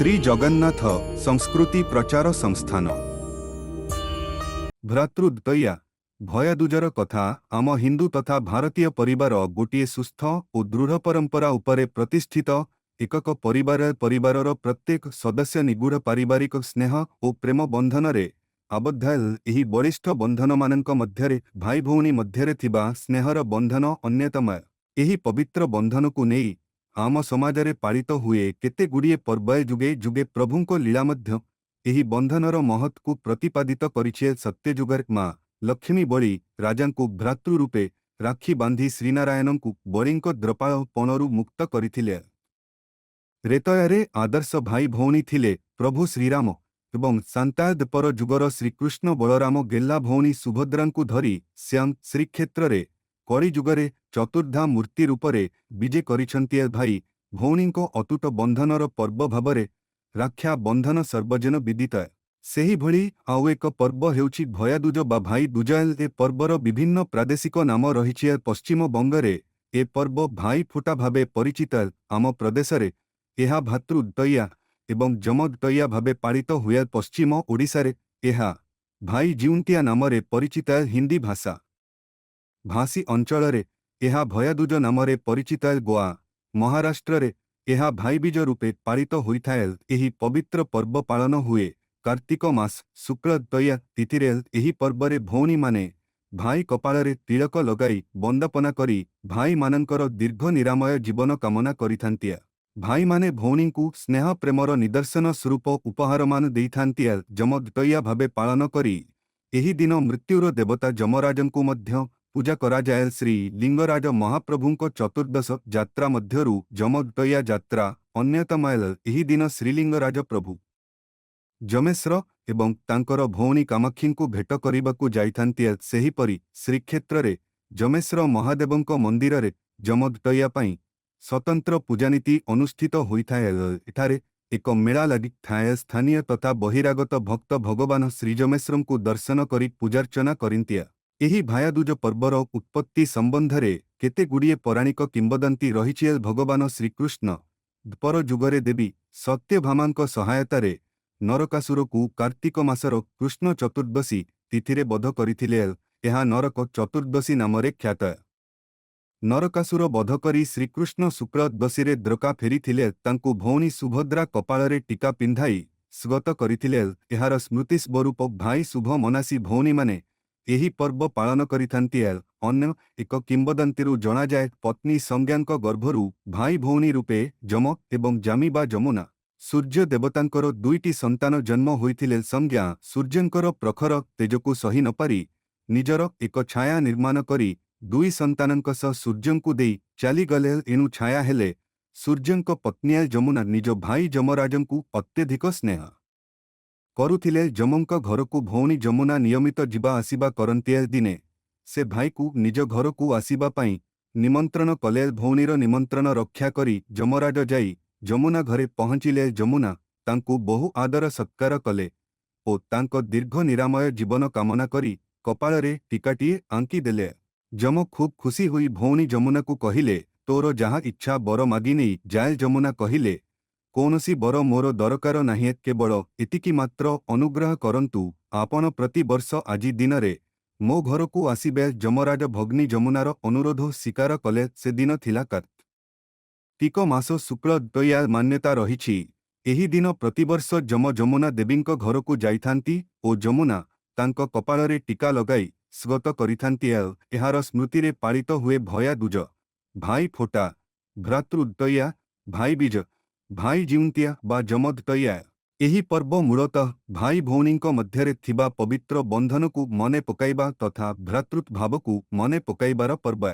श्री जगन्नाथ संस्कृति प्रचार संस्थान भ्रातृद्वया भयादुजर कथा आम हिंदू तथा भारतीय परिवार गोटे सुस्थ और दृढ़ परंपरा उपरे प्रतिष्ठित एकक परिवारर प्रत्येक सदस्य निगूढ़ पारिवारिक स्नेह और प्रेम बंधन रे आबद्ध एही बलिष्ठ बंधन मानक मध्यरे भाई भौणी मध्यरे थिबा स्नेहर बंधन अन्यतम। एही पवित्र बंधन को नहीं आम समाजरे पालित हुए केते गुड़िए पर्व जुगे जुगे प्रभुंको लीला मध्य एही बंधनर महत् को प्रतिपादित करिछे। सत्यजुगर माँ लक्ष्मी बली राजांकु भ्रातृ रूपे राखी बांधी श्रीनारायणंकु बलिंको द्रपाल पणरु मुक्त करिथिले। रेतयारे आदर्श भाई भौणी थिले प्रभु श्रीराम एवं सांताद पर जुगर श्रीकृष्ण बलराम गेल्ला भौणी सुभद्रांकु धरी श्याम श्रीक्षेत्र रे कली जुगरे चतुर्धा मूर्ति रूपरे विजे करिछन्ति। भाई भौणींको अतुट बंधनर पर्व भावरे राक्षा बंधन सर्वजन विदित। सेही भली आउ एक पर्व हेउछि भयादुज बा भाई दूजाल। ए पर्वर विभिन्न प्रादेशिक नाम रहिछि। पश्चिम बंगरे ए पर्व भाई फुटा भावे परिचित। आम प्रदेशरे एहा भातृद्वया एवं जमद्वया भावे पालित हुए। पश्चिम ओडिशारे एहा भाई जिउंटिया नामरे परिचित। हिंदी भाषा भाषी अंचलरे एहा भयादुज नामरे परिचित। गोआ महाराष्ट्र एहा भाईबीज रूपे पालित होइथाए। एही पवित्र पर्व पालन हुए कार्तिक मास शुक्ल द्वया तिथिरे। एही पर्वरे भौणी माने भाई कपाଳରେ तिलक लगाई बंदपना करी भाई मानकर दीर्घ निरामय जीवन कामना करिथांती। भाई माने भौणींकु स्नेह प्रेमर निदर्शन स्वरूप उपहार मान देइथांती। जमद्वया भावे पालन करी एही दिन मृत्युर देवता जमराजंकु मध्य पूजा करा जाए। श्री लिंगराज महाप्रभुंको चतुर्दश यात्रा मध्यरु जमद्वया यात्रा अन्यतम। एही दिन श्रीलिंगराज प्रभु जमेश्वर एवं तांकर भौणी कामाक्षींकु भेट करिबाकु जाइथांती। सेहीपरि श्रीक्षेत्ररे जमेश्वर महादेवंको मंदिररे जमद्वया पई स्वतंत्र पूजानीति अनुष्ठित होइथाए। एठारे एक मेला लागिथाए। स्थानीय तथा बहिरागत भक्त भगवान श्रीजमेश्वरंकु दर्शन करी पूजार्चना करिन्ती। एही भायादुज पर्वर उत्पत्ति संबंधरे केते गुड़िए पौराणिक किंबदंती रहिछि। भगवान श्रीकृष्ण द्वापर जुगरे देवी सत्यभामांक सहायतारे नरकासुरकु कार्तिक मासर कृष्ण चतुर्दशी तिथिरे बध करिथिले। एहा नरक चतुर्दशी नामरे ख्यात। नरकासुर बध करी श्रीकृष्ण शुक्ल दशीरे द्रका फेरिथिले। तांकु भौणी सुभद्रा कपाଳରେ टीका पिंधाई स्वागत करिथिले। एहार स्मृति स्वरूप भाई शुभ मनासी भौणी माने एही पर्व पालन करिथांती। अन्य एक किंबदंतीरु जणा जाए पत्नी संज्ञांक गर्भरु भाई भौणी रूपे जम एवं जामी बा जमुना सूर्य देवतांकर दुईटी संतान जन्म होइथिले। संज्ञा सूर्यंकर प्रखर तेजकु सही न पारी निजर एक छाया निर्माण करी दुई संतानंक सह सूर्यंकु देई चाली गले। एनु छाया हेले सूर्यंक पत्नी जमुना निज भाई जमराजंकु अत्यधिक स्नेह करुथिले। जमंक घरकु भौणी जमुना नियमित जिबा आसिबा करन्ती। दिने से भाईकु निज घरकु आसिबा पई निमंत्रण कले। भौणीर निमंत्रण रक्षा करी जमराज जाई जमुना घरे पहुंचिले। जमुना तांकु बहु आदर सत्कार कले ओ तांक दीर्घ निरामय जीवन कामना करी कपाଳରେ टीकाटीए आंकी देले। जम खूब खुशी हुई भौणी जमुनाकु कहिले तोर जहा इच्छा बर मागी नहीं जाए। जमुना कहिले कौनसी बर मोर दरकार नाही, केवल एतिकी मात्र अनुग्रह करंतु। आपण प्रति वर्ष आजि दिनरे मो घरकु आसिबे। जमराज भग्नी जमुनार अनुरोध स्वीकार कले। से दिन थिला कार्तिक मास शुक्ल द्वया मान्यता रहिछि। एही दिन प्रतिवर्ष जमुना देवींक घरकु जाइथांती ओ जमुना तांक कपाଳରେ टीका लगाई स्वागत करिथांती। एहार स्मृतिरे पालित हुए भया दूज भाई फोटा भ्रातृद्वया भाई बीज भाई जिउंटिया बा जमद्वया। एही पर्व मूलतः भाई भौणींक मध्यरे थिबा पवित्र बंधनकु मने पकाइबा तथा भ्रातृत्व भावकु मने पकाइबार पर्व।